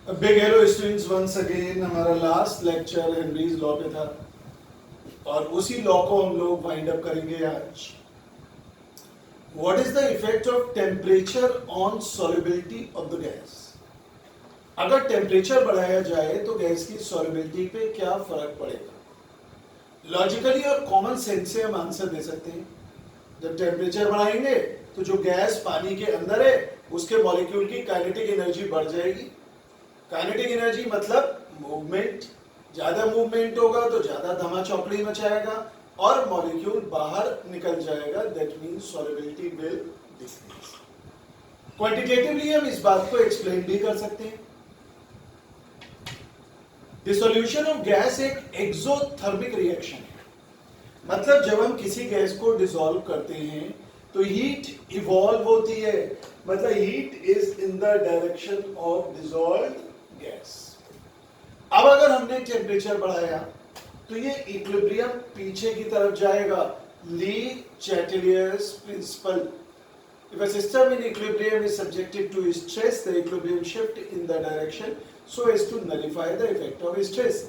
Big hello students, once again हमारा last lecture Henry's law पे था और उसी लॉ को हम लोग वाइंड अप करेंगे आज। What is the effect of temperature on solubility of the gas. अगर टेम्परेचर बढ़ाया जाए तो गैस की सॉल्युबिलिटी पे क्या फर्क पड़ेगा। लॉजिकली और कॉमन सेंस से हम आंसर दे सकते हैं। जब टेम्परेचर बढ़ाएंगे तो जो गैस पानी के अंदर है उसके मॉलिक्यूल की काइनेटिक एनर्जी बढ़ जाएगी। काइनेटिक एनर्जी मतलब मूवमेंट, ज्यादा मूवमेंट होगा तो ज्यादा धमा चौकड़ी मचाएगा और मॉलिक्यूल बाहर निकल जाएगा। That means solubility will decrease. Quantitatively हम इस बात को एक्सप्लेन भी कर सकते हैं। डिसोल्यूशन ऑफ गैस एक एक्सोथर्मिक रिएक्शन है, मतलब जब हम किसी गैस को डिसॉल्व करते हैं तो हीट इवॉल्व होती है, मतलब heat is in the direction of dissolved gas. अब अगर हमने टेम्परेचर बढ़ाया तो ये इक्विलिब्रियम पीछे की तरफ जाएगा। ली चैटेलियर्स principal, if a system in equilibrium is subjected to stress, the equilibrium shift in the direction so as to nullify the effect of stress।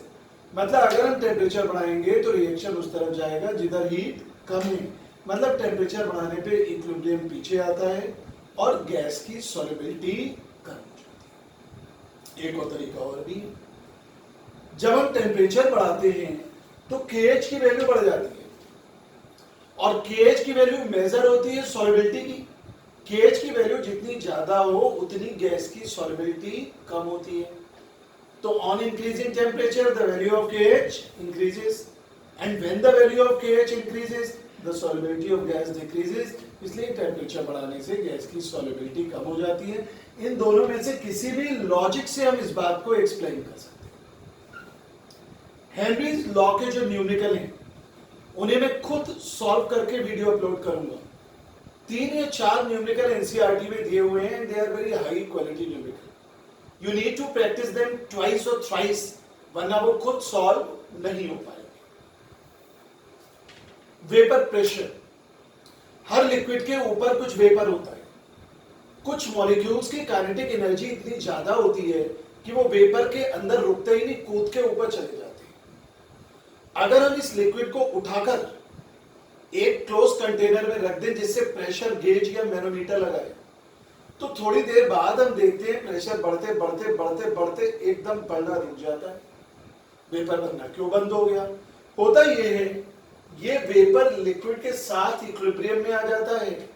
मतलब अगर हम टेम्परेचर बढ़ाएंगे तो रिएक्शन उस तरफ जाएगा जिधर हीट कम है, मतलब टेम्परेचर बढ़ाने पे इक्विलिब्रियम पीछे आता है और गैस की सॉल्युबिलिटी कम हो जाती है। एक और तरीका और भी, जब हम टेम्परेचर बढ़ाते हैं तो KH की वैल्यू बढ़ जाती है और KH की वैल्यू मेजर होती है सॉल्युबिलिटी की। KH की वैल्यू जितनी ज्यादा हो उतनी गैस की सॉल्युबिलिटी कम होती है। तो on increasing temperature the value of KH increases and when the value of KH increases the solubility of gas decreases. इसलिए टेम्परेचर बढ़ाने से गैस की सॉल्युबिलिटी कम हो जाती है। इन दोनों में से किसी भी लॉजिक से हम इस बात को एक्सप्लेन कर सकते हैं। हेनरीज लॉ के जो न्यूमेरिकल हैं उन्हें मैं खुद सॉल्व करके वीडियो अपलोड करूंगा। 3 या 4 न्यूमेरिकल एनसीईआरटी में दिए हुए हैं। They are very high quality numerical. You need to practise them twice और थ्राइस, वरना वो खुद सॉल्व नहीं हो पाएंगे। वेपर प्रेशर, हर लिक्विड के ऊपर कुछ वेपर होता है। कुछ मॉलिक्यूल्स की काइनेटिक एनर्जी इतनी ज्यादा होती है कि वो वेपर के अंदर रुकते ही नहीं, कूद के ऊपर चले जाते हैं। अगर हम इस लिक्विड को उठाकर एक क्लोज कंटेनर में रख दें जिससे प्रेशर गेज या मैनोमीटर लगाए, तो थोड़ी देर बाद हम देखते हैं प्रेशर बढ़ते बढ़ते बढ़ते बढ़ते एकदम बढ़ना रुक जाता है। वेपर बनना क्यों बंद हो गया? होता यह है, ये वेपर लिक्विड के साथ इक्विलिब्रियम में आ जाता है।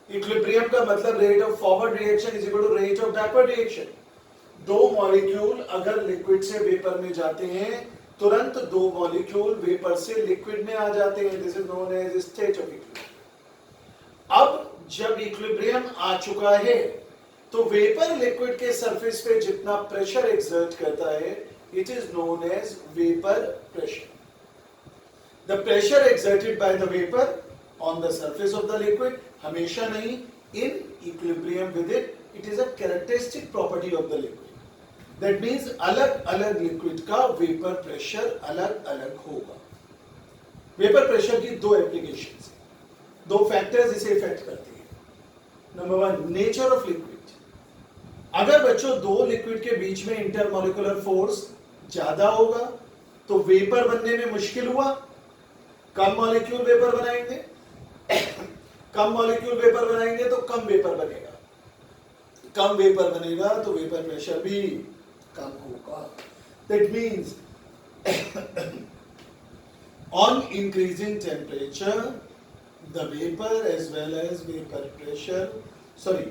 इक्विलिब्रियम का मतलब rate of forward reaction is equal to rate of backward reaction. दो मॉलिक्यूल अगर लिक्विड से वेपर में जाते हैं, तुरंत दो मॉलिक्यूल वेपर से लिक्विड में आ जाते हैं। This is known as state of equilibrium. अब जब इक्विलिब्रियम आ चुका है तो वेपर लिक्विड के सरफेस पे जितना प्रेशर एक्सर्ट करता है, it is known as vapour pressure. The pressure exerted by the vapour on the surface of the liquid, हमेशा नहीं, in equilibrium with it, it is a characteristic property of the liquid. That means अलग अलग liquid का vapour pressure अलग अलग होगा। Vapour pressure की दो एप्लीकेशंस हैं, दो फैक्टर्स इसे इफेक्ट करती हैं। Number 1, nature of liquid. अगर बच्चों दो लिक्विड के बीच में इंटरमॉलिक्यूलर फोर्स ज्यादा होगा तो वेपर बनने में मुश्किल हुआ, कम मॉलिक्यूल वेपर बनाएंगे कम मॉलिक्यूल वेपर बनाएंगे तो कम वेपर बनेगा, कम वेपर बनेगा तो वेपर प्रेशर भी कम होगा। That means on increasing temperature the vapor as well as vapor pressure, sorry,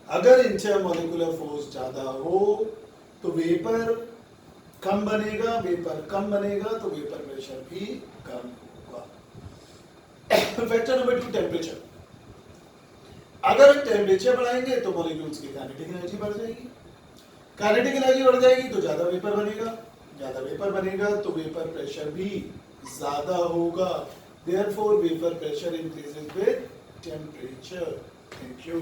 अगर इंटरमॉलिक्यूलर फोर्स ज्यादा हो तो वेपर कम बनेगा, वेपर कम बनेगा तो वेपर प्रेशर भी कम होगा। Factor number 2, temperature. अगर हम टेम्परेचर बढ़ाएंगे तो मॉलिक्यूल्स की काइनेटिक एनर्जी बढ़ जाएगी। काइनेटिक एनर्जी बढ़ जाएगी तो ज्यादा वेपर बनेगा, ज्यादा वेपर बनेगा तो वेपर प्रेशर भी ज्यादा होगा। Therefore, vapor pressure increases with temperature. Thank you.